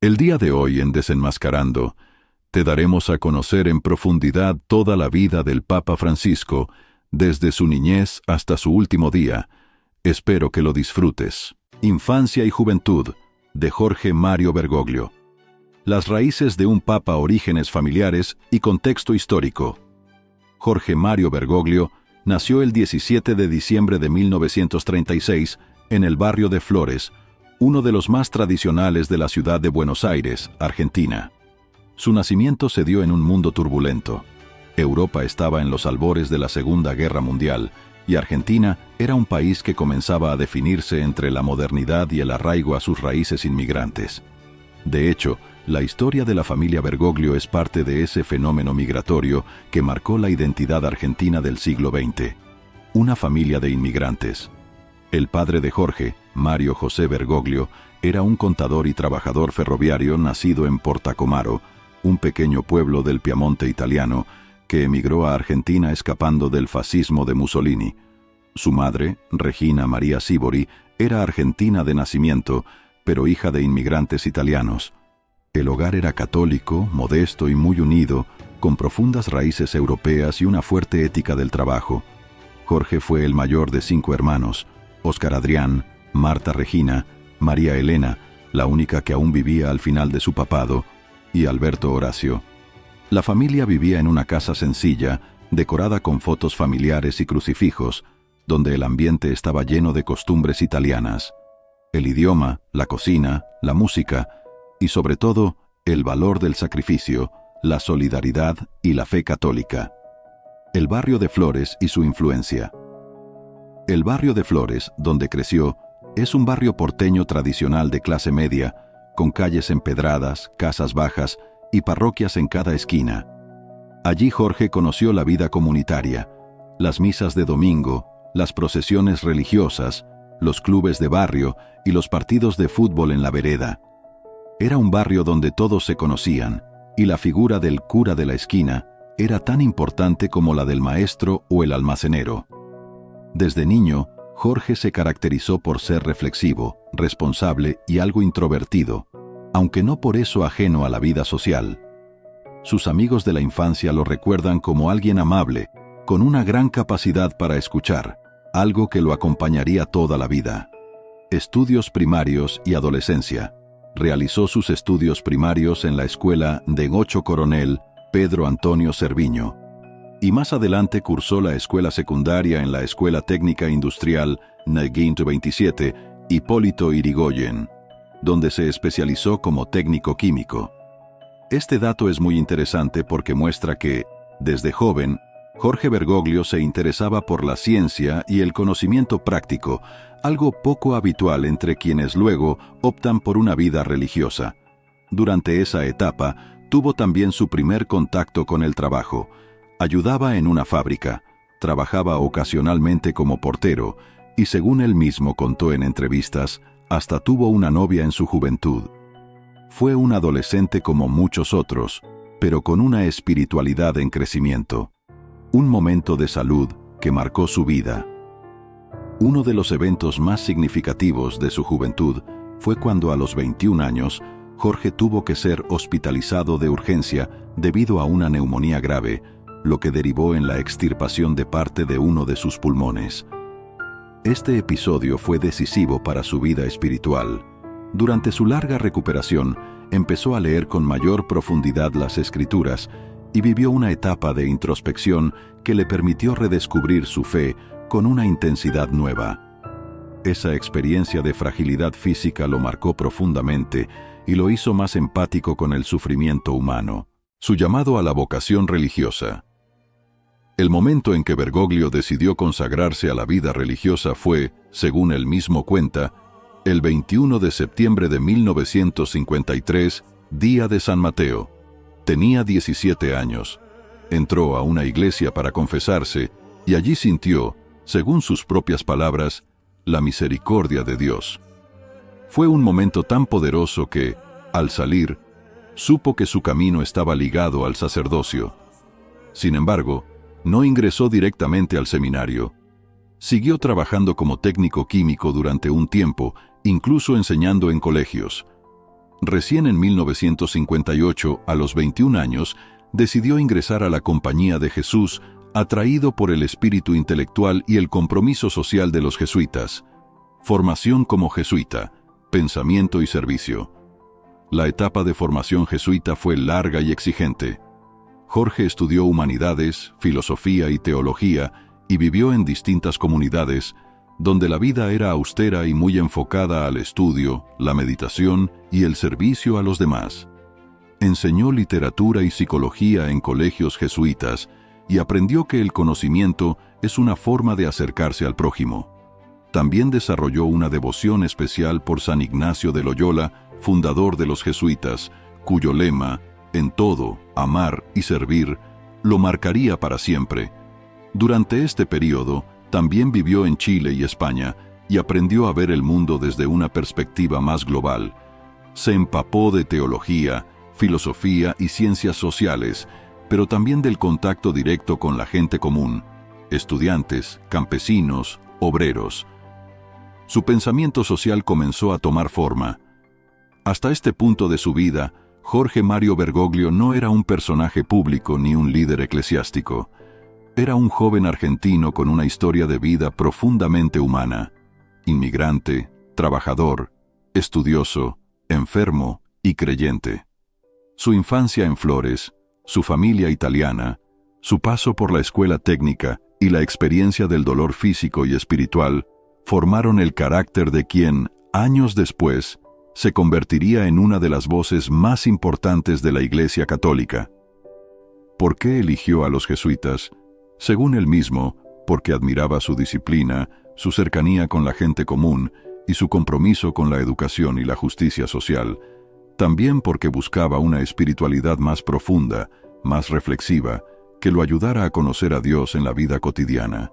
El día de hoy en Desenmascarando, te daremos a conocer en profundidad toda la vida del Papa Francisco, desde su niñez hasta su último día. Espero que lo disfrutes. Infancia y juventud, de Jorge Mario Bergoglio. Las raíces de un papa, orígenes familiares y contexto histórico. Jorge Mario Bergoglio nació el 17 de diciembre de 1936 en el barrio de Flores, uno de los más tradicionales de la ciudad de Buenos Aires, Argentina. Su nacimiento se dio en un mundo turbulento. Europa estaba en los albores de la Segunda Guerra Mundial y Argentina era un país que comenzaba a definirse entre la modernidad y el arraigo a sus raíces inmigrantes. De hecho, la historia de la familia Bergoglio es parte de ese fenómeno migratorio que marcó la identidad argentina del siglo XX. Una familia de inmigrantes. El padre de Jorge, Mario José Bergoglio, era un contador y trabajador ferroviario nacido en Portacomaro, un pequeño pueblo del Piamonte italiano, que emigró a Argentina escapando del fascismo de Mussolini. Su madre, Regina María Sibori, era argentina de nacimiento, pero hija de inmigrantes italianos. El hogar era católico, modesto y muy unido, con profundas raíces europeas y una fuerte ética del trabajo. Jorge fue el mayor de 5 hermanos: Óscar Adrián, Marta Regina, María Elena, la única que aún vivía al final de su papado, y Alberto Horacio. La familia vivía en una casa sencilla, decorada con fotos familiares y crucifijos, donde el ambiente estaba lleno de costumbres italianas. El idioma, la cocina, la música y sobre todo el valor del sacrificio, la solidaridad y la fe católica. El barrio de Flores y su influencia. El barrio de Flores, donde creció, es un barrio porteño tradicional de clase media, con calles empedradas, casas bajas y parroquias en cada esquina. Allí Jorge conoció la vida comunitaria, las misas de domingo, las procesiones religiosas, los clubes de barrio y los partidos de fútbol en la vereda. Era un barrio donde todos se conocían, y la figura del cura de la esquina era tan importante como la del maestro o el almacenero. Desde niño, Jorge se caracterizó por ser reflexivo, responsable y algo introvertido, aunque no por eso ajeno a la vida social. Sus amigos de la infancia lo recuerdan como alguien amable, con una gran capacidad para escuchar, algo que lo acompañaría toda la vida. Estudios primarios y adolescencia. Realizó sus estudios primarios en la escuela de Ocho Coronel Pedro Antonio Cerviño, y más adelante cursó la escuela secundaria en la Escuela Técnica Industrial Neguinto 27 Hipólito Yrigoyen, donde se especializó como técnico químico. Este dato es muy interesante porque muestra que, desde joven, Jorge Bergoglio se interesaba por la ciencia y el conocimiento práctico, algo poco habitual entre quienes luego optan por una vida religiosa. Durante esa etapa, tuvo también su primer contacto con el trabajo. Ayudaba en una fábrica, trabajaba ocasionalmente como portero y, según él mismo contó en entrevistas, hasta tuvo una novia en su juventud. Fue un adolescente como muchos otros, pero con una espiritualidad en crecimiento. Un momento de salud que marcó su vida. Uno de los eventos más significativos de su juventud fue cuando a los 21 años, Jorge tuvo que ser hospitalizado de urgencia debido a una neumonía grave, lo que derivó en la extirpación de parte de uno de sus pulmones. Este episodio fue decisivo para su vida espiritual. Durante su larga recuperación, empezó a leer con mayor profundidad las Escrituras y vivió una etapa de introspección que le permitió redescubrir su fe con una intensidad nueva. Esa experiencia de fragilidad física lo marcó profundamente y lo hizo más empático con el sufrimiento humano. Su llamado a la vocación religiosa. El momento en que Bergoglio decidió consagrarse a la vida religiosa fue, según él mismo cuenta, el 21 de septiembre de 1953, día de San Mateo. Tenía 17 años. Entró a una iglesia para confesarse y allí sintió, según sus propias palabras, la misericordia de Dios. Fue un momento tan poderoso que, al salir, supo que su camino estaba ligado al sacerdocio. Sin embargo, no ingresó directamente al seminario. Siguió trabajando como técnico químico durante un tiempo, incluso enseñando en colegios. Recién en 1958, a los 21 años, decidió ingresar a la Compañía de Jesús, atraído por el espíritu intelectual y el compromiso social de los jesuitas. Formación como jesuita, pensamiento y servicio. La etapa de formación jesuita fue larga y exigente. Jorge estudió humanidades, filosofía y teología y vivió en distintas comunidades, donde la vida era austera y muy enfocada al estudio, la meditación y el servicio a los demás. Enseñó literatura y psicología en colegios jesuitas y aprendió que el conocimiento es una forma de acercarse al prójimo. También desarrolló una devoción especial por San Ignacio de Loyola, fundador de los jesuitas, cuyo lema, en todo, amar y servir, lo marcaría para siempre. Durante este periodo, también vivió en Chile y España y aprendió a ver el mundo desde una perspectiva más global. Se empapó de teología, filosofía y ciencias sociales, pero también del contacto directo con la gente común, estudiantes, campesinos, obreros. Su pensamiento social comenzó a tomar forma. Hasta este punto de su vida, Jorge Mario Bergoglio no era un personaje público ni un líder eclesiástico. Era un joven argentino con una historia de vida profundamente humana. Inmigrante, trabajador, estudioso, enfermo y creyente. Su infancia en Flores, su familia italiana, su paso por la escuela técnica y la experiencia del dolor físico y espiritual formaron el carácter de quien, años después, se convertiría en una de las voces más importantes de la Iglesia Católica. ¿Por qué eligió a los jesuitas? Según él mismo, porque admiraba su disciplina, su cercanía con la gente común y su compromiso con la educación y la justicia social. También porque buscaba una espiritualidad más profunda, más reflexiva, que lo ayudara a conocer a Dios en la vida cotidiana.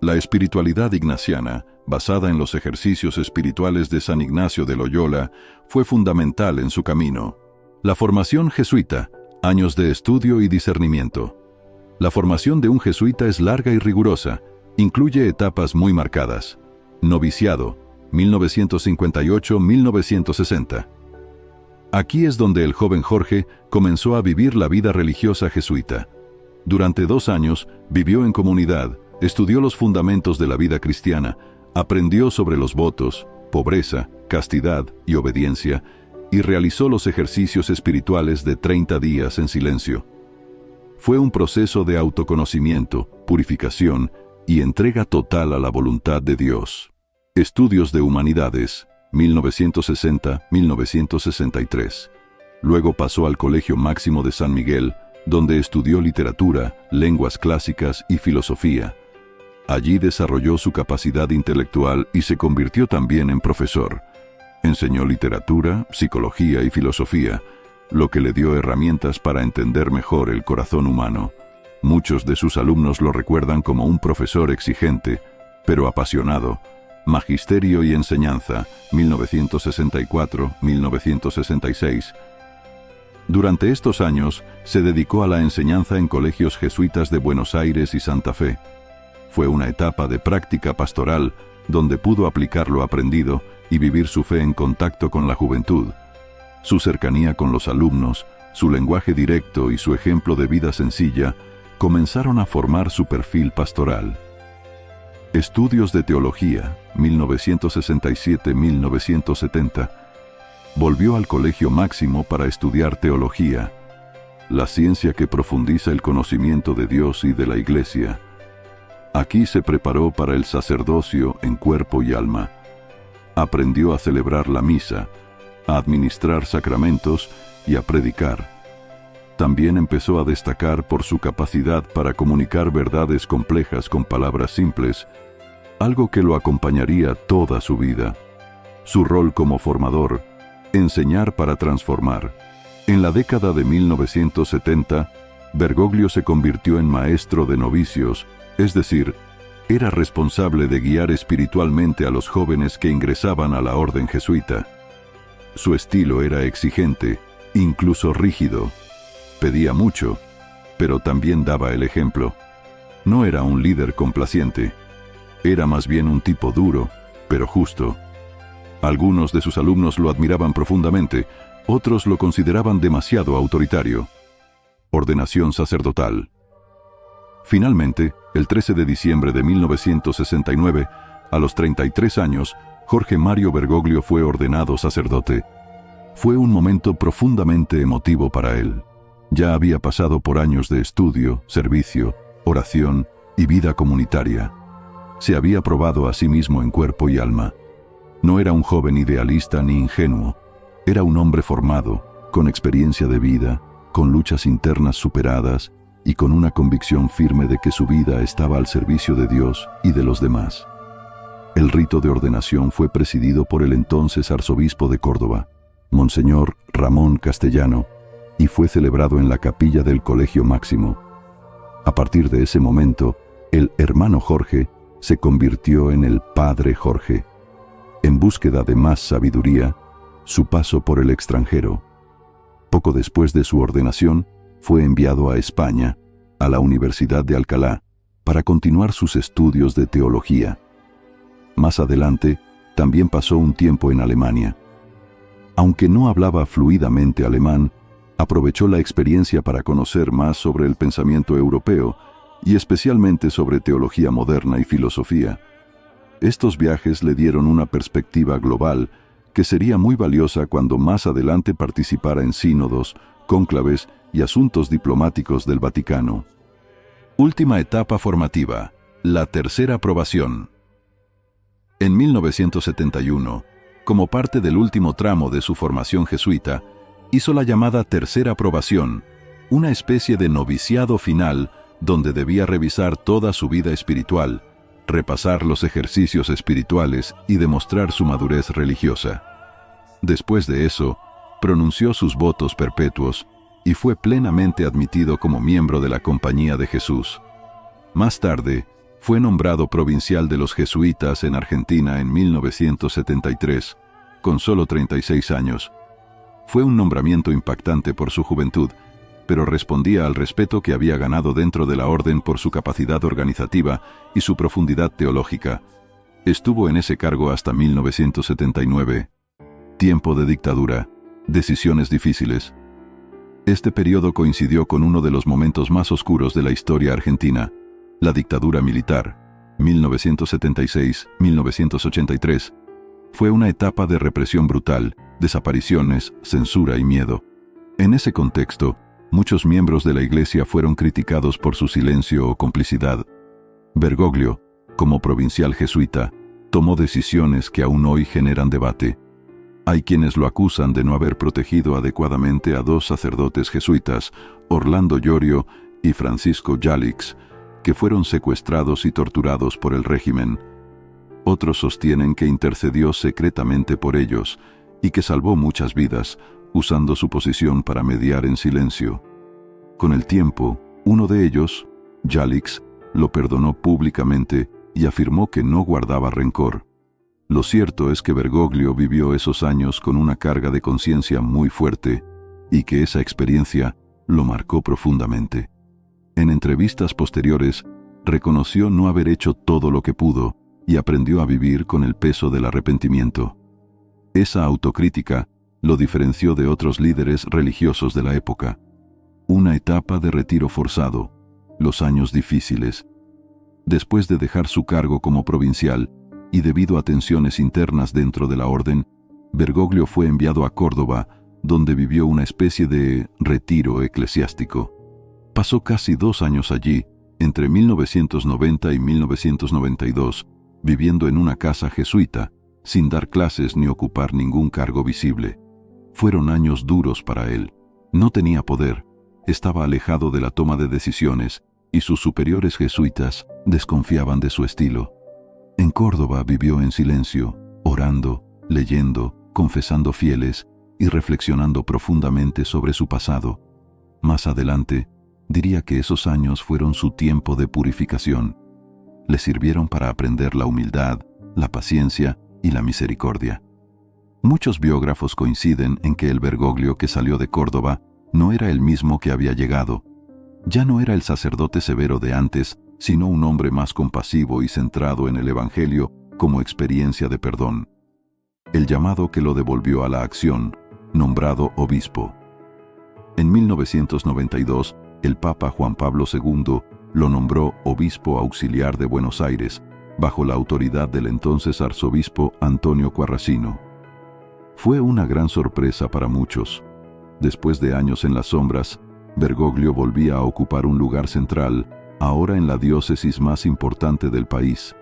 La espiritualidad ignaciana, basada en los ejercicios espirituales de San Ignacio de Loyola, fue fundamental en su camino. La formación jesuita, años de estudio y discernimiento. La formación de un jesuita es larga y rigurosa, incluye etapas muy marcadas. Noviciado, 1958-1960. Aquí es donde el joven Jorge comenzó a vivir la vida religiosa jesuita. Durante 2 años vivió en comunidad, estudió los fundamentos de la vida cristiana, aprendió sobre los votos, pobreza, castidad y obediencia, y realizó los ejercicios espirituales de 30 días en silencio. Fue un proceso de autoconocimiento, purificación y entrega total a la voluntad de Dios. Estudios de Humanidades, 1960-1963. Luego pasó al Colegio Máximo de San Miguel, donde estudió literatura, lenguas clásicas y filosofía. Allí desarrolló su capacidad intelectual y se convirtió también en profesor. Enseñó literatura, psicología y filosofía, lo que le dio herramientas para entender mejor el corazón humano. Muchos de sus alumnos lo recuerdan como un profesor exigente, pero apasionado. Magisterio y enseñanza, 1964-1966. Durante estos años, se dedicó a la enseñanza en colegios jesuitas de Buenos Aires y Santa Fe. Fue una etapa de práctica pastoral, donde pudo aplicar lo aprendido y vivir su fe en contacto con la juventud. Su cercanía con los alumnos, su lenguaje directo y su ejemplo de vida sencilla comenzaron a formar su perfil pastoral. Estudios de Teología, 1967-1970. Volvió al Colegio Máximo para estudiar teología, la ciencia que profundiza el conocimiento de Dios y de la Iglesia. Aquí se preparó para el sacerdocio en cuerpo y alma. Aprendió a celebrar la misa, a administrar sacramentos y a predicar. También empezó a destacar por su capacidad para comunicar verdades complejas con palabras simples, algo que lo acompañaría toda su vida. Su rol como formador, enseñar para transformar. En la década de 1970, Bergoglio se convirtió en maestro de novicios, es decir, era responsable de guiar espiritualmente a los jóvenes que ingresaban a la orden jesuita. Su estilo era exigente, incluso rígido. Pedía mucho, pero también daba el ejemplo. No era un líder complaciente. Era más bien un tipo duro, pero justo. Algunos de sus alumnos lo admiraban profundamente, Otros lo consideraban demasiado autoritario. Ordenación sacerdotal. Finalmente, el 13 de diciembre de 1969, a los 33 años, Jorge Mario Bergoglio fue ordenado sacerdote. Fue un momento profundamente emotivo para él. Ya había pasado por años de estudio, servicio, oración y vida comunitaria. Se había probado a sí mismo en cuerpo y alma. No era un joven idealista ni ingenuo. Era un hombre formado, con experiencia de vida, con luchas internas superadas y con una convicción firme de que su vida estaba al servicio de Dios y de los demás. El rito de ordenación fue presidido por el entonces arzobispo de Córdoba, Monseñor Ramón Castellano, y fue celebrado en la capilla del Colegio Máximo. A partir de ese momento, el hermano Jorge se convirtió en el Padre Jorge. En búsqueda de más sabiduría, su paso por el extranjero. Poco después de su ordenación, fue enviado a España, a la Universidad de Alcalá, para continuar sus estudios de teología. Más adelante, también pasó un tiempo en Alemania. Aunque no hablaba fluidamente alemán, aprovechó la experiencia para conocer más sobre el pensamiento europeo y especialmente sobre teología moderna y filosofía. Estos viajes le dieron una perspectiva global que sería muy valiosa cuando más adelante participara en sínodos, cónclaves y asuntos diplomáticos del Vaticano. Última etapa formativa, la tercera aprobación. En 1971, como parte del último tramo de su formación jesuita, hizo la llamada tercera aprobación, una especie de noviciado final donde debía revisar toda su vida espiritual, repasar los ejercicios espirituales y demostrar su madurez religiosa. Después de eso, pronunció sus votos perpetuos y fue plenamente admitido como miembro de la Compañía de Jesús. Más tarde, fue nombrado provincial de los jesuitas en Argentina en 1973, con solo 36 años. Fue un nombramiento impactante por su juventud, pero respondía al respeto que había ganado dentro de la orden por su capacidad organizativa y su profundidad teológica. Estuvo en ese cargo hasta 1979. Tiempo de dictadura, decisiones difíciles. Este periodo coincidió con uno de los momentos más oscuros de la historia argentina, la dictadura militar, 1976-1983. Fue una etapa de represión brutal, desapariciones, censura y miedo. En ese contexto, muchos miembros de la Iglesia fueron criticados por su silencio o complicidad. Bergoglio, como provincial jesuita, tomó decisiones que aún hoy generan debate. Hay quienes lo acusan de no haber protegido adecuadamente a dos sacerdotes jesuitas, Orlando Llorio y Francisco Jalix, que fueron secuestrados y torturados por el régimen. Otros sostienen que intercedió secretamente por ellos y que salvó muchas vidas, usando su posición para mediar en silencio. Con el tiempo, uno de ellos, Jalix, lo perdonó públicamente y afirmó que no guardaba rencor. Lo cierto es que Bergoglio vivió esos años con una carga de conciencia muy fuerte y que esa experiencia lo marcó profundamente. En entrevistas posteriores, reconoció no haber hecho todo lo que pudo y aprendió a vivir con el peso del arrepentimiento. Esa autocrítica lo diferenció de otros líderes religiosos de la época. Una etapa de retiro forzado, los años difíciles. Después de dejar su cargo como provincial y debido a tensiones internas dentro de la orden, Bergoglio fue enviado a Córdoba, donde vivió una especie de retiro eclesiástico. Pasó casi 2 años allí, entre 1990 y 1992, viviendo en una casa jesuita, sin dar clases ni ocupar ningún cargo visible. Fueron años duros para él. No tenía poder, estaba alejado de la toma de decisiones y sus superiores jesuitas desconfiaban de su estilo. En Córdoba vivió en silencio, orando, leyendo, confesando fieles y reflexionando profundamente sobre su pasado. Más adelante, diría que esos años fueron su tiempo de purificación. Le sirvieron para aprender la humildad, la paciencia y la misericordia. Muchos biógrafos coinciden en que el Bergoglio que salió de Córdoba no era el mismo que había llegado. Ya no era el sacerdote severo de antes, sino un hombre más compasivo y centrado en el Evangelio como experiencia de perdón. El llamado que lo devolvió a la acción nombrado obispo. En 1992, el Papa Juan Pablo II lo nombró obispo auxiliar de Buenos Aires, bajo la autoridad del entonces arzobispo Antonio Quarrasino. Fue una gran sorpresa para muchos. Después de años en las sombras, Bergoglio volvía a ocupar un lugar central, ahora en la diócesis más importante del país.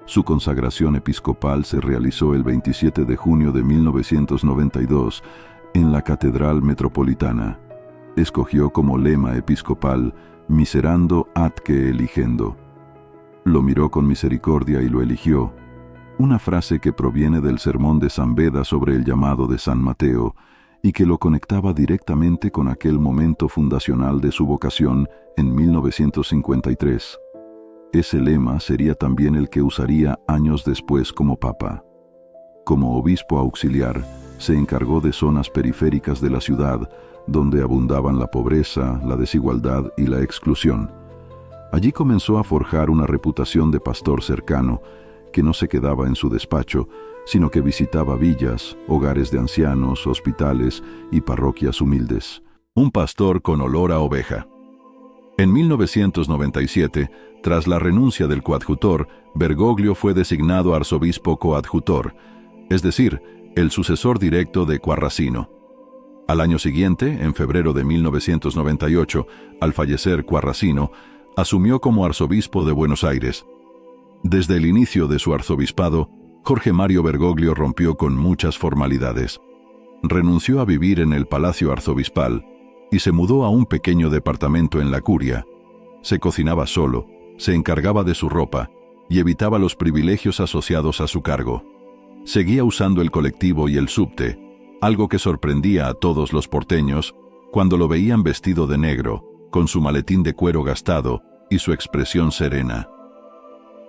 Su consagración episcopal se realizó el 27 de junio de 1992 en la Catedral Metropolitana. Escogió como lema episcopal Miserando atque eligendo. Lo miró con misericordia y lo eligió, una frase que proviene del sermón de San Beda sobre el llamado de San Mateo y que lo conectaba directamente con aquel momento fundacional de su vocación en 1953. Ese lema sería también el que usaría años después como papa. Como obispo auxiliar, se encargó de zonas periféricas de la ciudad, donde abundaban la pobreza, la desigualdad y la exclusión. Allí comenzó a forjar una reputación de pastor cercano, que no se quedaba en su despacho, sino que visitaba villas, hogares de ancianos, hospitales y parroquias humildes. Un pastor con olor a oveja. En 1997, tras la renuncia del coadjutor, Bergoglio fue designado arzobispo coadjutor, es decir, el sucesor directo de Quarrasino. Al año siguiente, en febrero de 1998, al fallecer Quarrasino, asumió como arzobispo de Buenos Aires. Desde el inicio de su arzobispado, Jorge Mario Bergoglio rompió con muchas formalidades. Renunció a vivir en el Palacio Arzobispal y se mudó a un pequeño departamento en la Curia. Se cocinaba solo, se encargaba de su ropa y evitaba los privilegios asociados a su cargo. Seguía usando el colectivo y el subte, algo que sorprendía a todos los porteños cuando lo veían vestido de negro, con su maletín de cuero gastado y su expresión serena.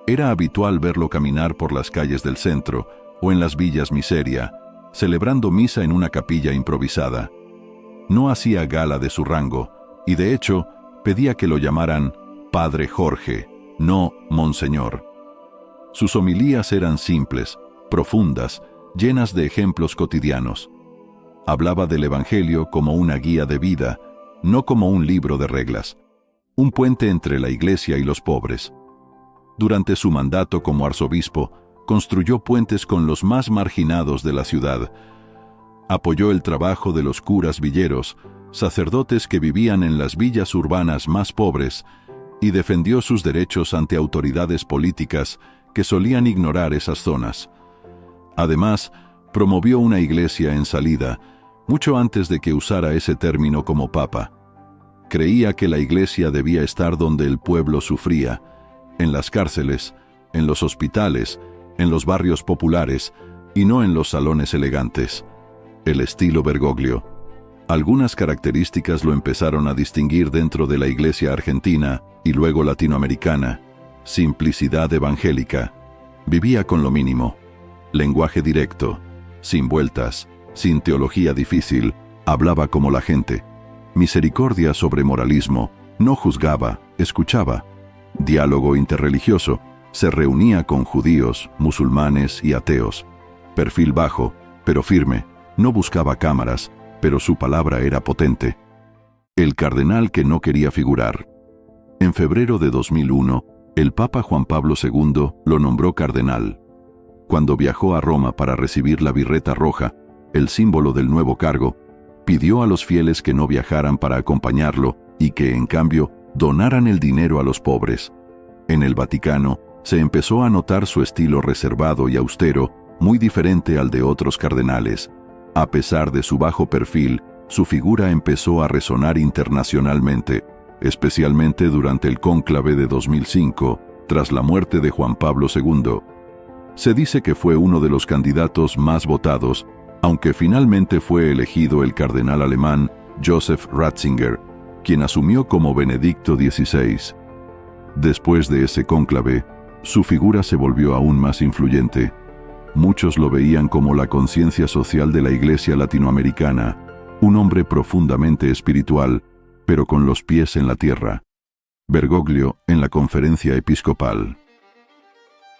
Era habitual verlo caminar por las calles del centro o en las villas miseria, celebrando misa en una capilla improvisada. No hacía gala de su rango y, de hecho, pedía que lo llamaran Padre Jorge, no Monseñor. Sus homilías eran simples, profundas, llenas de ejemplos cotidianos. Hablaba del Evangelio como una guía de vida, no como un libro de reglas, un puente entre la Iglesia y los pobres. Durante su mandato como arzobispo, construyó puentes con los más marginados de la ciudad. Apoyó el trabajo de los curas villeros, sacerdotes que vivían en las villas urbanas más pobres, y defendió sus derechos ante autoridades políticas que solían ignorar esas zonas. Además, promovió una iglesia en salida, mucho antes de que usara ese término como papa. Creía que la iglesia debía estar donde el pueblo sufría, en las cárceles, en los hospitales, en los barrios populares, y no en los salones elegantes. El estilo Bergoglio. Algunas características lo empezaron a distinguir dentro de la iglesia argentina y luego latinoamericana. Simplicidad evangélica. Vivía con lo mínimo. Lenguaje directo, sin vueltas, sin teología difícil, hablaba como la gente. Misericordia sobre moralismo, no juzgaba, escuchaba. Diálogo interreligioso, se reunía con judíos, musulmanes y ateos. Perfil bajo, pero firme, no buscaba cámaras, pero su palabra era potente. El cardenal que no quería figurar. En febrero de 2001, el Papa Juan Pablo II lo nombró cardenal. Cuando viajó a Roma para recibir la birreta roja, el símbolo del nuevo cargo, pidió a los fieles que no viajaran para acompañarlo y que, en cambio, donaran el dinero a los pobres. En el Vaticano, se empezó a notar su estilo reservado y austero, muy diferente al de otros cardenales. A pesar de su bajo perfil, su figura empezó a resonar internacionalmente, especialmente durante el cónclave de 2005, tras la muerte de Juan Pablo II. Se dice que fue uno de los candidatos más votados, aunque finalmente fue elegido el cardenal alemán Joseph Ratzinger, quien asumió como Benedicto XVI. Después de ese cónclave, su figura se volvió aún más influyente. Muchos lo veían como la conciencia social de la Iglesia latinoamericana, un hombre profundamente espiritual, pero con los pies en la tierra. Bergoglio en la Conferencia Episcopal.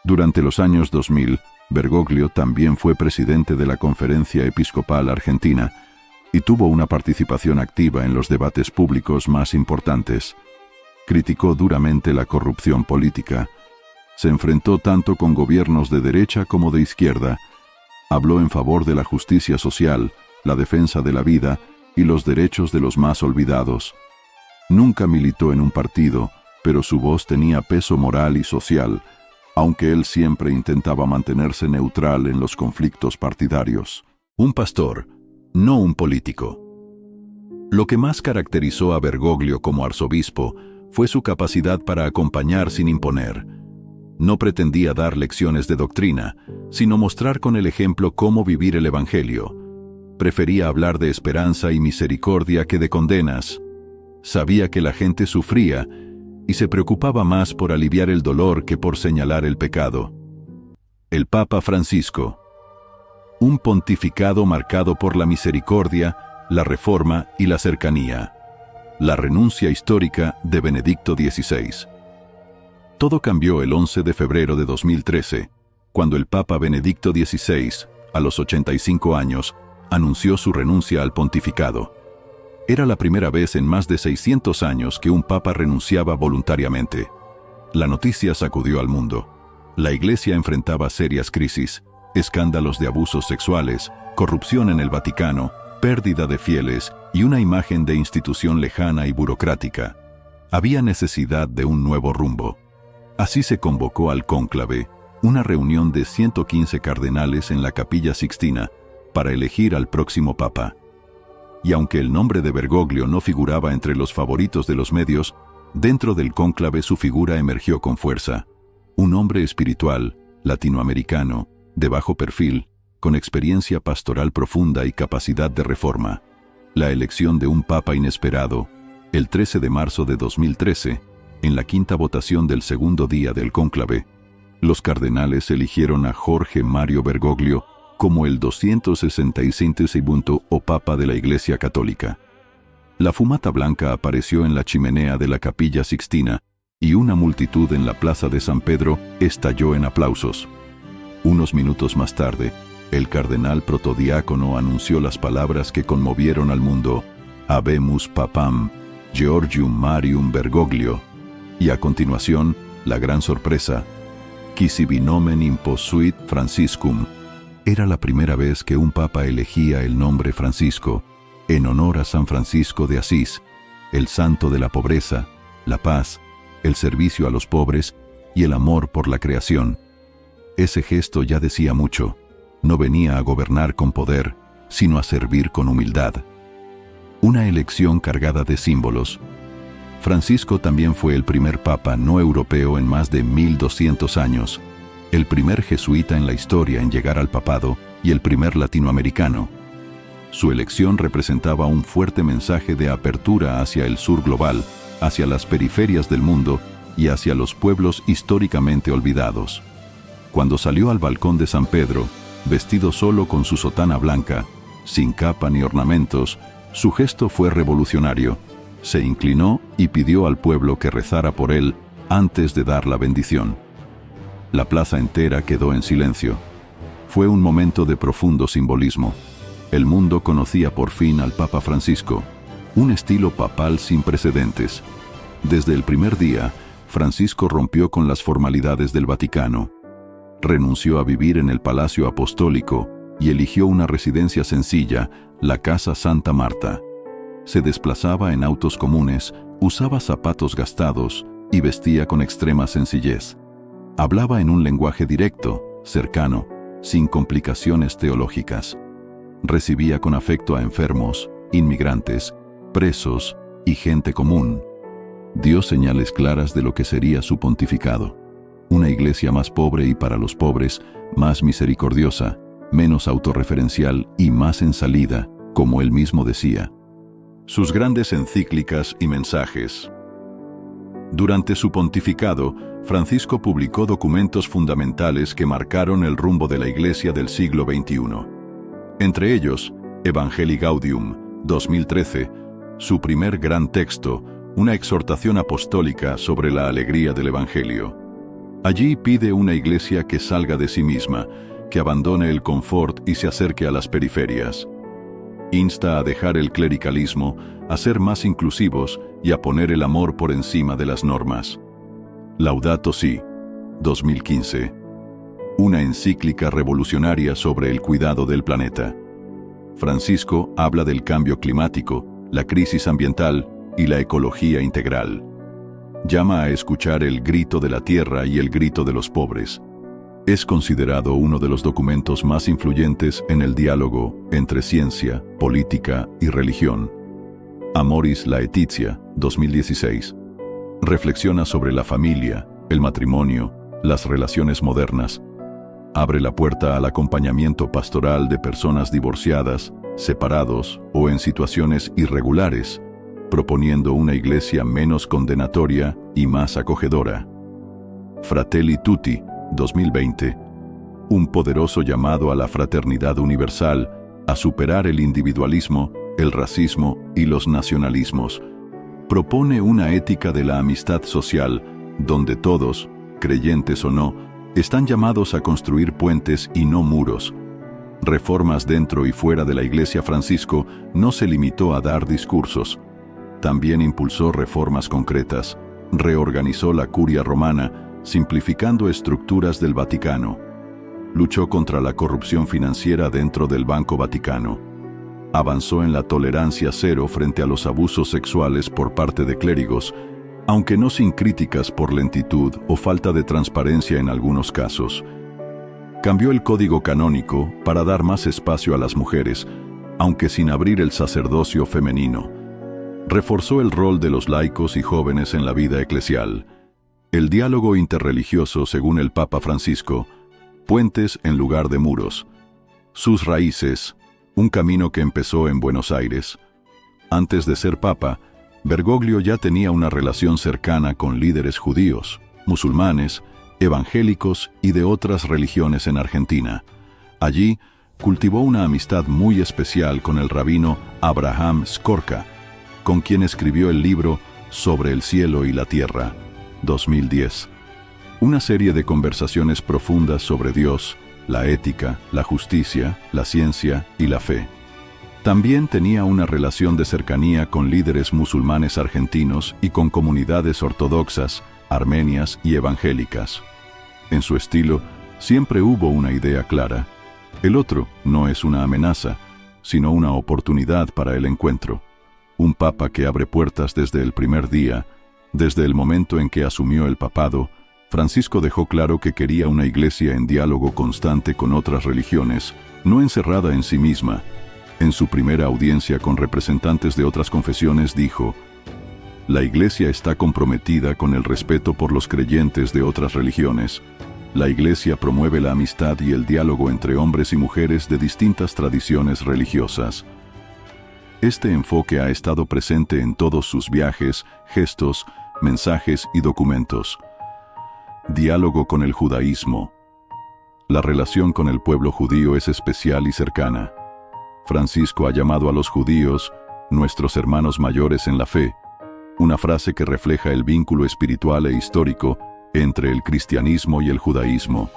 Durante los años 2000, Bergoglio también fue presidente de la Conferencia Episcopal Argentina, y tuvo una participación activa en los debates públicos más importantes. Criticó duramente la corrupción política. Se enfrentó tanto con gobiernos de derecha como de izquierda. Habló en favor de la justicia social, la defensa de la vida y los derechos de los más olvidados. Nunca militó en un partido, pero su voz tenía peso moral y social, aunque él siempre intentaba mantenerse neutral en los conflictos partidarios. Un pastor, no un político. Lo que más caracterizó a Bergoglio como arzobispo fue su capacidad para acompañar sin imponer. No pretendía dar lecciones de doctrina, sino mostrar con el ejemplo cómo vivir el Evangelio. Prefería hablar de esperanza y misericordia que de condenas. Sabía que la gente sufría y se preocupaba más por aliviar el dolor que por señalar el pecado. El Papa Francisco. Un pontificado marcado por la misericordia, la reforma y la cercanía. La renuncia histórica de Benedicto XVI. Todo cambió el 11 de febrero de 2013, cuando el Papa Benedicto XVI, a los 85 años, anunció su renuncia al pontificado. Era la primera vez en más de 600 años que un papa renunciaba voluntariamente. La noticia sacudió al mundo. La Iglesia enfrentaba serias crisis, escándalos de abusos sexuales, corrupción en el Vaticano, pérdida de fieles y una imagen de institución lejana y burocrática. Había necesidad de un nuevo rumbo. Así se convocó al cónclave, una reunión de 115 cardenales en la Capilla Sixtina, para elegir al próximo papa. Y aunque el nombre de Bergoglio no figuraba entre los favoritos de los medios, dentro del cónclave su figura emergió con fuerza. Un hombre espiritual, latinoamericano, de bajo perfil, con experiencia pastoral profunda y capacidad de reforma. La elección de un papa inesperado, el 13 de marzo de 2013, en la quinta votación del segundo día del cónclave, los cardenales eligieron a Jorge Mario Bergoglio como el 265º Papa de la Iglesia Católica. La fumata blanca apareció en la chimenea de la Capilla Sixtina y una multitud en la Plaza de San Pedro estalló en aplausos. Unos minutos más tarde, el cardenal protodiácono anunció las palabras que conmovieron al mundo: Habemus Papam, Georgium Marium Bergoglio, y a continuación, la gran sorpresa: Qui sibi nomen imposuit Franciscum. Era la primera vez que un papa elegía el nombre Francisco, en honor a San Francisco de Asís, el santo de la pobreza, la paz, el servicio a los pobres y el amor por la creación. Ese gesto ya decía mucho. No venía a gobernar con poder, sino a servir con humildad. Una elección cargada de símbolos. Francisco también fue el primer papa no europeo en más de 1200 años, el primer jesuita en la historia en llegar al papado y el primer latinoamericano. Su elección representaba un fuerte mensaje de apertura hacia el sur global, hacia las periferias del mundo y hacia los pueblos históricamente olvidados. Cuando salió al balcón de San Pedro, vestido solo con su sotana blanca, sin capa ni ornamentos, su gesto fue revolucionario. Se inclinó y pidió al pueblo que rezara por él antes de dar la bendición. La plaza entera quedó en silencio. Fue un momento de profundo simbolismo. El mundo conocía por fin al Papa Francisco, un estilo papal sin precedentes. Desde el primer día, Francisco rompió con las formalidades del Vaticano. Renunció a vivir en el Palacio Apostólico y eligió una residencia sencilla, la Casa Santa Marta. Se desplazaba en autos comunes, usaba zapatos gastados y vestía con extrema sencillez. Hablaba en un lenguaje directo, cercano, sin complicaciones teológicas. Recibía con afecto a enfermos, inmigrantes, presos y gente común. Dio señales claras de lo que sería su pontificado. Una iglesia más pobre y para los pobres, más misericordiosa, menos autorreferencial y más en salida, como él mismo decía. Sus grandes encíclicas y mensajes. Durante su pontificado, Francisco publicó documentos fundamentales que marcaron el rumbo de la Iglesia del siglo XXI. Entre ellos, Evangelii Gaudium, 2013, su primer gran texto, una exhortación apostólica sobre la alegría del Evangelio. Allí pide una iglesia que salga de sí misma, que abandone el confort y se acerque a las periferias. Insta a dejar el clericalismo, a ser más inclusivos y a poner el amor por encima de las normas. Laudato Si, 2015. Una encíclica revolucionaria sobre el cuidado del planeta. Francisco habla del cambio climático, la crisis ambiental y la ecología integral. Llama a escuchar el grito de la tierra y el grito de los pobres. Es considerado uno de los documentos más influyentes en el diálogo entre ciencia, política y religión. Amoris Laetitia, 2016. Reflexiona sobre la familia, el matrimonio, las relaciones modernas. Abre la puerta al acompañamiento pastoral de personas divorciadas, separados o en situaciones irregulares, proponiendo una iglesia menos condenatoria y más acogedora. Fratelli Tutti, 2020. Un poderoso llamado a la fraternidad universal, a superar el individualismo, el racismo y los nacionalismos. Propone una ética de la amistad social, donde todos, creyentes o no, están llamados a construir puentes y no muros. Reformas dentro y fuera de la Iglesia. Francisco no se limitó a dar discursos. También impulsó reformas concretas, reorganizó la curia romana, simplificando estructuras del Vaticano. Luchó contra la corrupción financiera dentro del Banco Vaticano. Avanzó en la tolerancia cero frente a los abusos sexuales por parte de clérigos, aunque no sin críticas por lentitud o falta de transparencia en algunos casos. Cambió el código canónico para dar más espacio a las mujeres, aunque sin abrir el sacerdocio femenino. Reforzó el rol de los laicos y jóvenes en la vida eclesial. El diálogo interreligioso, según el Papa Francisco, puentes en lugar de muros. Sus raíces, un camino que empezó en Buenos Aires. Antes de ser papa, Bergoglio ya tenía una relación cercana con líderes judíos, musulmanes, evangélicos y de otras religiones en Argentina. Allí, cultivó una amistad muy especial con el rabino Abraham Skorka, con quien escribió el libro Sobre el cielo y la tierra, 2010. Una serie de conversaciones profundas sobre Dios, la ética, la justicia, la ciencia y la fe. También tenía una relación de cercanía con líderes musulmanes argentinos y con comunidades ortodoxas, armenias y evangélicas. En su estilo, siempre hubo una idea clara. El otro no es una amenaza, sino una oportunidad para el encuentro. Un papa que abre puertas desde el primer día. Desde el momento en que asumió el papado, Francisco dejó claro que quería una iglesia en diálogo constante con otras religiones, no encerrada en sí misma. En su primera audiencia con representantes de otras confesiones dijo: "La iglesia está comprometida con el respeto por los creyentes de otras religiones. La iglesia promueve la amistad y el diálogo entre hombres y mujeres de distintas tradiciones religiosas". Este enfoque ha estado presente en todos sus viajes, gestos, mensajes y documentos. Diálogo con el judaísmo. La relación con el pueblo judío es especial y cercana. Francisco ha llamado a los judíos nuestros hermanos mayores en la fe, una frase que refleja el vínculo espiritual e histórico entre el cristianismo y el judaísmo.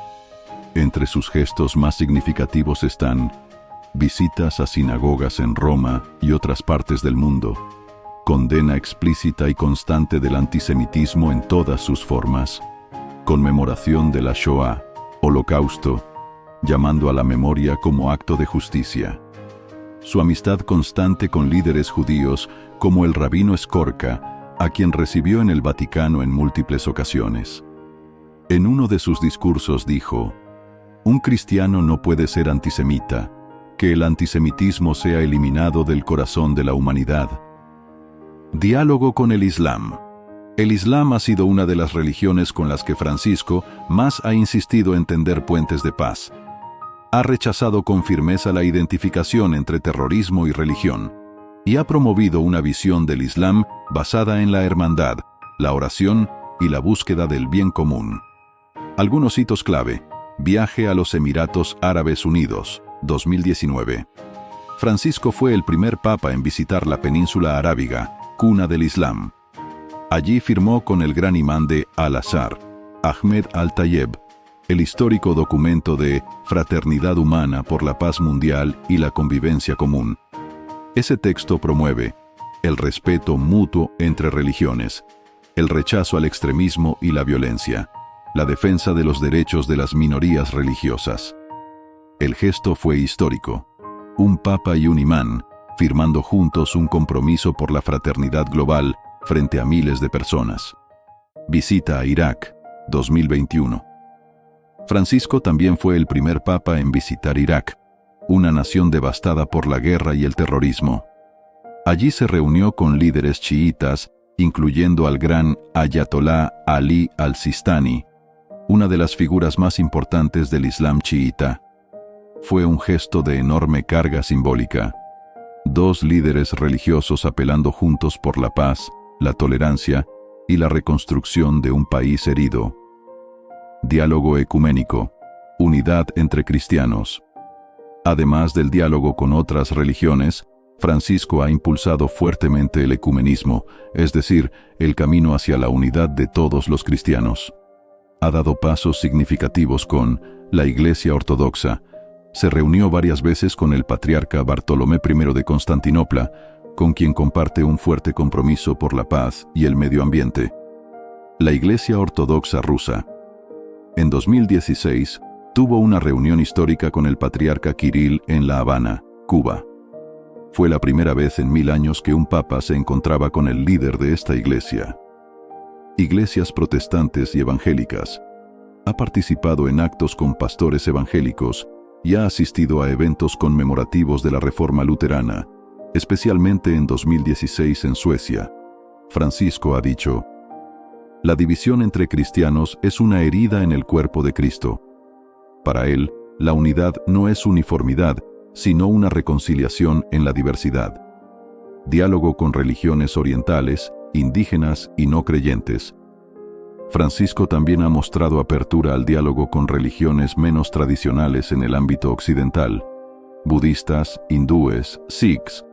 Entre sus gestos más significativos están visitas a sinagogas en Roma y otras partes del mundo, condena explícita y constante del antisemitismo en todas sus formas, conmemoración de la Shoah, Holocausto, llamando a la memoria como acto de justicia. Su amistad constante con líderes judíos como el rabino Skorka, a quien recibió en el Vaticano en múltiples ocasiones. En uno de sus discursos dijo: "Un cristiano no puede ser antisemita, que el antisemitismo sea eliminado del corazón de la humanidad". Diálogo con el Islam. El Islam ha sido una de las religiones con las que Francisco más ha insistido en tender puentes de paz. Ha rechazado con firmeza la identificación entre terrorismo y religión, y ha promovido una visión del Islam basada en la hermandad, la oración y la búsqueda del bien común. Algunos hitos clave. Viaje a los Emiratos Árabes Unidos, 2019. Francisco fue el primer papa en visitar la península arábiga, cuna del Islam. Allí firmó con el gran imán de Al-Azhar, Ahmed Al-Tayeb, el histórico documento de Fraternidad Humana por la Paz Mundial y la Convivencia Común. Ese texto promueve el respeto mutuo entre religiones, el rechazo al extremismo y la violencia, la defensa de los derechos de las minorías religiosas. El gesto fue histórico. Un papa y un imán, firmando juntos un compromiso por la fraternidad global frente a miles de personas. Visita a Irak, 2021. Francisco también fue el primer papa en visitar Irak, una nación devastada por la guerra y el terrorismo. Allí se reunió con líderes chiitas, incluyendo al gran Ayatolá Ali al-Sistani, una de las figuras más importantes del Islam chiita. Fue un gesto de enorme carga simbólica. Dos líderes religiosos apelando juntos por la paz, la tolerancia y la reconstrucción de un país herido. Diálogo ecuménico, unidad entre cristianos. Además del diálogo con otras religiones, Francisco ha impulsado fuertemente el ecumenismo, es decir, el camino hacia la unidad de todos los cristianos. Ha dado pasos significativos con la Iglesia Ortodoxa. Se reunió varias veces con el patriarca Bartolomé I de Constantinopla, con quien comparte un fuerte compromiso por la paz y el medio ambiente. La Iglesia Ortodoxa rusa. En 2016, tuvo una reunión histórica con el patriarca Kirill en La Habana, Cuba. Fue la primera vez en 1000 años que un papa se encontraba con el líder de esta iglesia. Iglesias protestantes y evangélicas. Ha participado en actos con pastores evangélicos y ha asistido a eventos conmemorativos de la Reforma Luterana, especialmente en 2016 en Suecia. Francisco ha dicho: la división entre cristianos es una herida en el cuerpo de Cristo. Para él, la unidad no es uniformidad, sino una reconciliación en la diversidad. Diálogo con religiones orientales, indígenas y no creyentes. Francisco también ha mostrado apertura al diálogo con religiones menos tradicionales en el ámbito occidental. Budistas, hindúes, sikhs.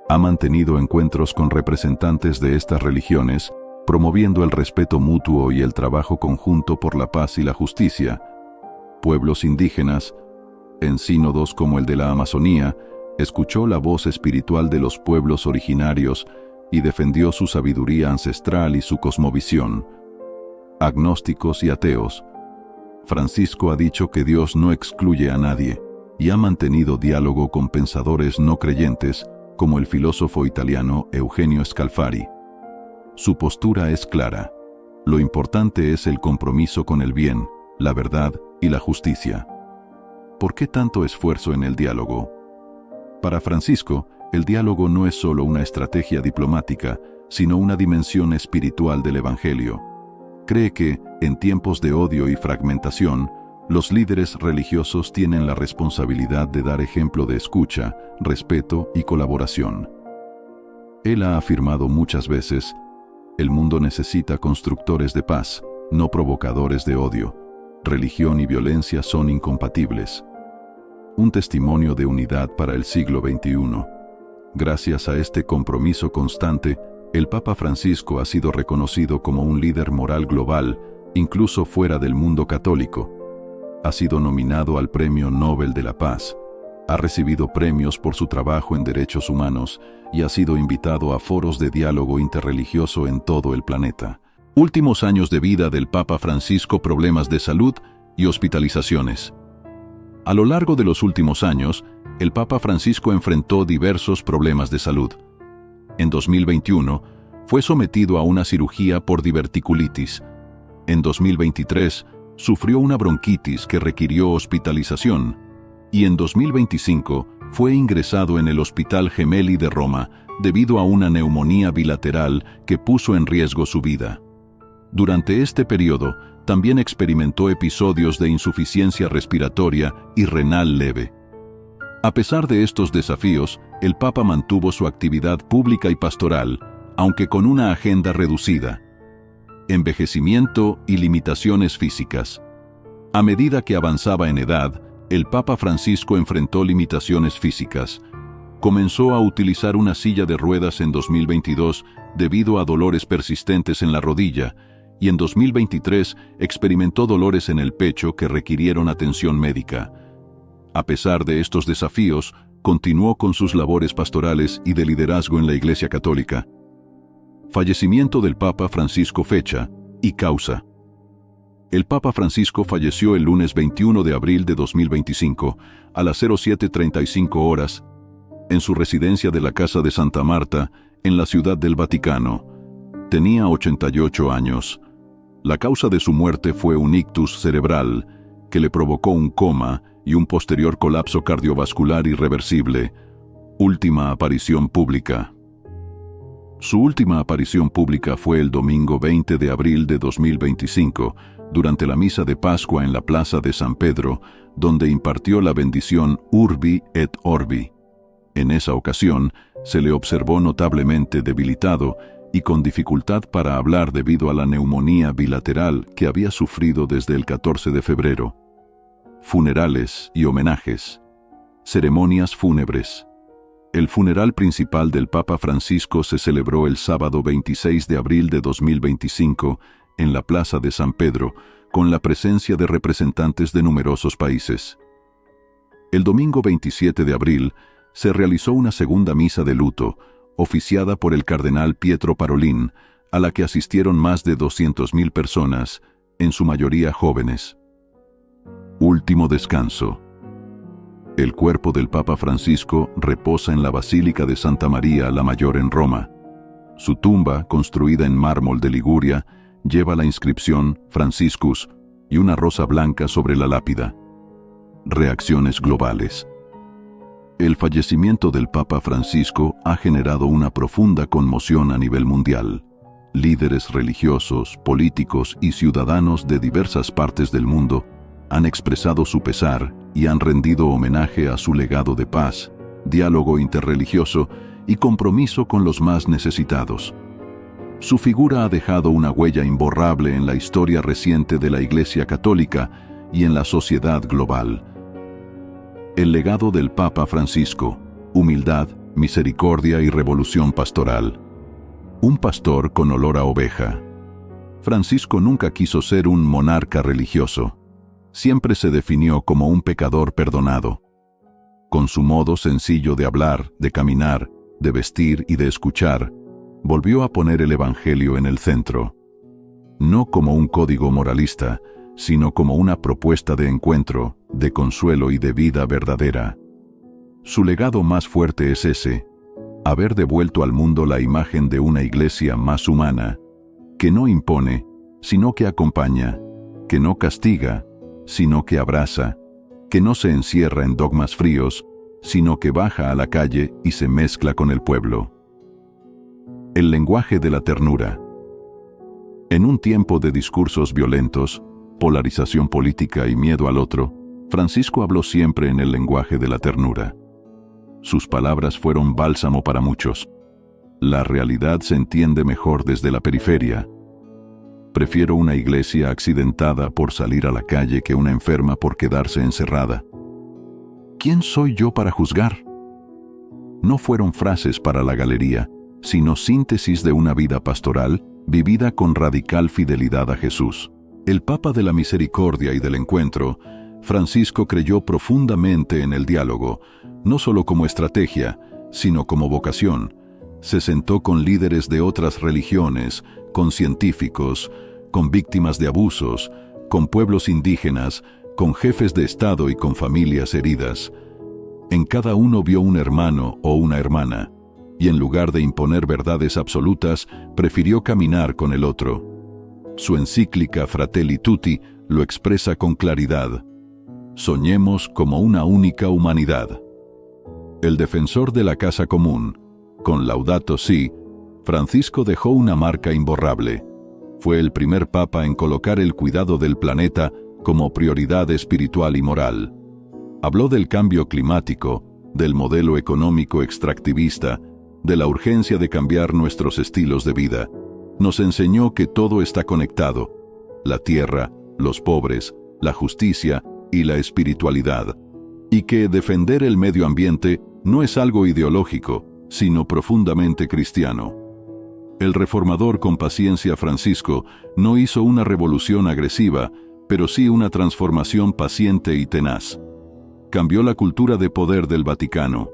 Ha mantenido encuentros con representantes de estas religiones, promoviendo el respeto mutuo y el trabajo conjunto por la paz y la justicia. Pueblos indígenas, en sínodos como el de la Amazonía, escuchó la voz espiritual de los pueblos originarios y defendió su sabiduría ancestral y su cosmovisión. Agnósticos y ateos. Francisco ha dicho que Dios no excluye a nadie y ha mantenido diálogo con pensadores no creyentes, como el filósofo italiano Eugenio Scalfari. Su postura es clara. Lo importante es el compromiso con el bien, la verdad y la justicia. ¿Por qué tanto esfuerzo en el diálogo? Para Francisco, el diálogo no es solo una estrategia diplomática, sino una dimensión espiritual del Evangelio. Cree que, en tiempos de odio y fragmentación, los líderes religiosos tienen la responsabilidad de dar ejemplo de escucha, respeto y colaboración. Él ha afirmado muchas veces: el mundo necesita constructores de paz, no provocadores de odio. Religión y violencia son incompatibles. Un testimonio de unidad para el siglo XXI. Gracias a este compromiso constante, el Papa Francisco ha sido reconocido como un líder moral global, incluso fuera del mundo católico. Ha sido nominado al Premio Nobel de la Paz. Ha recibido premios por su trabajo en derechos humanos y ha sido invitado a foros de diálogo interreligioso en todo el planeta. Últimos años de vida del Papa Francisco: problemas de salud y hospitalizaciones. A lo largo de los últimos años, el Papa Francisco enfrentó diversos problemas de salud. En 2021, fue sometido a una cirugía por diverticulitis. En 2023, sufrió una bronquitis que requirió hospitalización. Y en 2025, fue ingresado en el Hospital Gemelli de Roma debido a una neumonía bilateral que puso en riesgo su vida. Durante este periodo, también experimentó episodios de insuficiencia respiratoria y renal leve. A pesar de estos desafíos, el Papa mantuvo su actividad pública y pastoral, aunque con una agenda reducida. Envejecimiento y limitaciones físicas. A medida que avanzaba en edad, el Papa Francisco enfrentó limitaciones físicas. Comenzó a utilizar una silla de ruedas en 2022 debido a dolores persistentes en la rodilla, y en 2023 experimentó dolores en el pecho que requirieron atención médica. A pesar de estos desafíos, continuó con sus labores pastorales y de liderazgo en la Iglesia Católica. Fallecimiento del Papa Francisco. Fecha y causa. El Papa Francisco falleció el lunes 21 de abril de 2025, a las 07:35 horas, en su residencia de la Casa de Santa Marta, en la Ciudad del Vaticano. Tenía 88 años. La causa de su muerte fue un ictus cerebral, que le provocó un coma y un posterior colapso cardiovascular irreversible. Última aparición pública. Su última aparición pública fue el domingo 20 de abril de 2025, durante la misa de Pascua en la Plaza de San Pedro, donde impartió la bendición Urbi et Orbi. En esa ocasión, se le observó notablemente debilitado y con dificultad para hablar debido a la neumonía bilateral que había sufrido desde el 14 de febrero. Funerales y homenajes. Ceremonias fúnebres. El funeral principal del Papa Francisco se celebró el sábado 26 de abril de 2025 en la Plaza de San Pedro, con la presencia de representantes de numerosos países. El domingo 27 de abril se realizó una segunda misa de luto, oficiada por el cardenal Pietro Parolin, a la que asistieron más de 200.000 personas, en su mayoría jóvenes. Último descanso. El cuerpo del Papa Francisco reposa en la Basílica de Santa María la Mayor en Roma. Su tumba, construida en mármol de Liguria, lleva la inscripción Franciscus y una rosa blanca sobre la lápida. Reacciones globales. El fallecimiento del Papa Francisco ha generado una profunda conmoción a nivel mundial. Líderes religiosos, políticos y ciudadanos de diversas partes del mundo han expresado su pesar y han rendido homenaje a su legado de paz, diálogo interreligioso y compromiso con los más necesitados. Su figura ha dejado una huella imborrable en la historia reciente de la Iglesia Católica y en la sociedad global. El legado del Papa Francisco: humildad, misericordia y revolución pastoral. Un pastor con olor a oveja. Francisco nunca quiso ser un monarca religioso. Siempre se definió como un pecador perdonado. Con su modo sencillo de hablar, de caminar, de vestir y de escuchar, volvió a poner el Evangelio en el centro. No como un código moralista, sino como una propuesta de encuentro, de consuelo y de vida verdadera. Su legado más fuerte es ese: haber devuelto al mundo la imagen de una iglesia más humana, que no impone, sino que acompaña, que no castiga, sino que abraza, que no se encierra en dogmas fríos, sino que baja a la calle y se mezcla con el pueblo. El lenguaje de la ternura. En un tiempo de discursos violentos, polarización política y miedo al otro, Francisco habló siempre en el lenguaje de la ternura. Sus palabras fueron bálsamo para muchos. La realidad se entiende mejor desde la periferia. Prefiero una iglesia accidentada por salir a la calle que una enferma por quedarse encerrada. ¿Quién soy yo para juzgar? No fueron frases para la galería, sino síntesis de una vida pastoral vivida con radical fidelidad a Jesús. El Papa de la Misericordia y del Encuentro, Francisco creyó profundamente en el diálogo, no solo como estrategia, sino como vocación. Se sentó con líderes de otras religiones, con científicos, con víctimas de abusos, con pueblos indígenas, con jefes de Estado y con familias heridas. En cada uno vio un hermano o una hermana, y en lugar de imponer verdades absolutas, prefirió caminar con el otro. Su encíclica Fratelli Tutti lo expresa con claridad: soñemos como una única humanidad. El defensor de la casa común, con Laudato Si, Francisco dejó una marca imborrable. Fue el primer papa en colocar el cuidado del planeta como prioridad espiritual y moral. Habló del cambio climático, del modelo económico extractivista, de la urgencia de cambiar nuestros estilos de vida. Nos enseñó que todo está conectado: la tierra, los pobres, la justicia y la espiritualidad, y que defender el medio ambiente no es algo ideológico, sino profundamente cristiano. El reformador con paciencia Francisco no hizo una revolución agresiva, pero sí una transformación paciente y tenaz. Cambió la cultura de poder del Vaticano,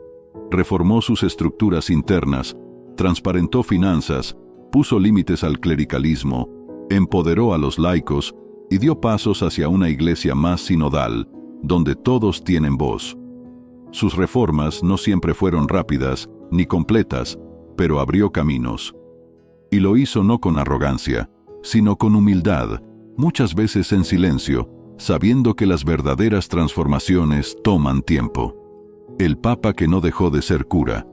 reformó sus estructuras internas, transparentó finanzas, puso límites al clericalismo, empoderó a los laicos y dio pasos hacia una iglesia más sinodal, donde todos tienen voz. Sus reformas no siempre fueron rápidas ni completas, pero abrió caminos. Y lo hizo no con arrogancia, sino con humildad, muchas veces en silencio, sabiendo que las verdaderas transformaciones toman tiempo. El Papa que no dejó de ser cura.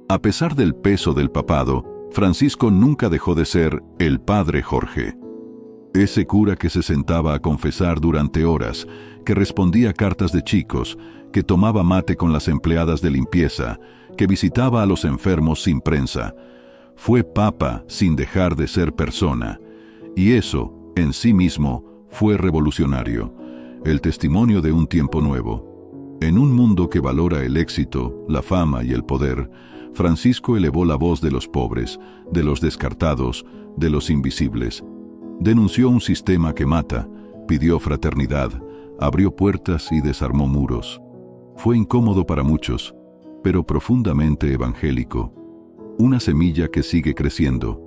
A pesar del peso del papado, Francisco nunca dejó de ser el Padre Jorge. Ese cura que se sentaba a confesar durante horas, que respondía cartas de chicos, que tomaba mate con las empleadas de limpieza, que visitaba a los enfermos sin prensa. Fue Papa sin dejar de ser persona. Y eso, en sí mismo, fue revolucionario, el testimonio de un tiempo nuevo. En un mundo que valora el éxito, la fama y el poder, Francisco elevó la voz de los pobres, de los descartados, de los invisibles. Denunció un sistema que mata, pidió fraternidad, abrió puertas y desarmó muros. Fue incómodo para muchos, pero profundamente evangélico. Una semilla que sigue creciendo.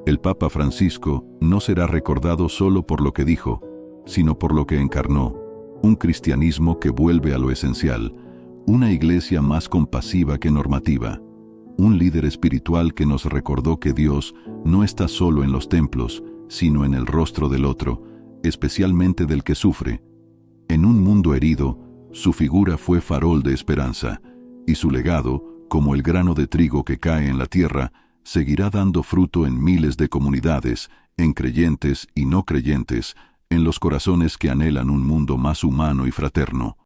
El Papa Francisco no será recordado solo por lo que dijo, sino por lo que encarnó. Un cristianismo que vuelve a lo esencial, una iglesia más compasiva que normativa. Un líder espiritual que nos recordó que Dios no está solo en los templos, sino en el rostro del otro, especialmente del que sufre. En un mundo herido, su figura fue farol de esperanza, y su legado, como el grano de trigo que cae en la tierra, seguirá dando fruto en miles de comunidades, en creyentes y no creyentes, en los corazones que anhelan un mundo más humano y fraterno.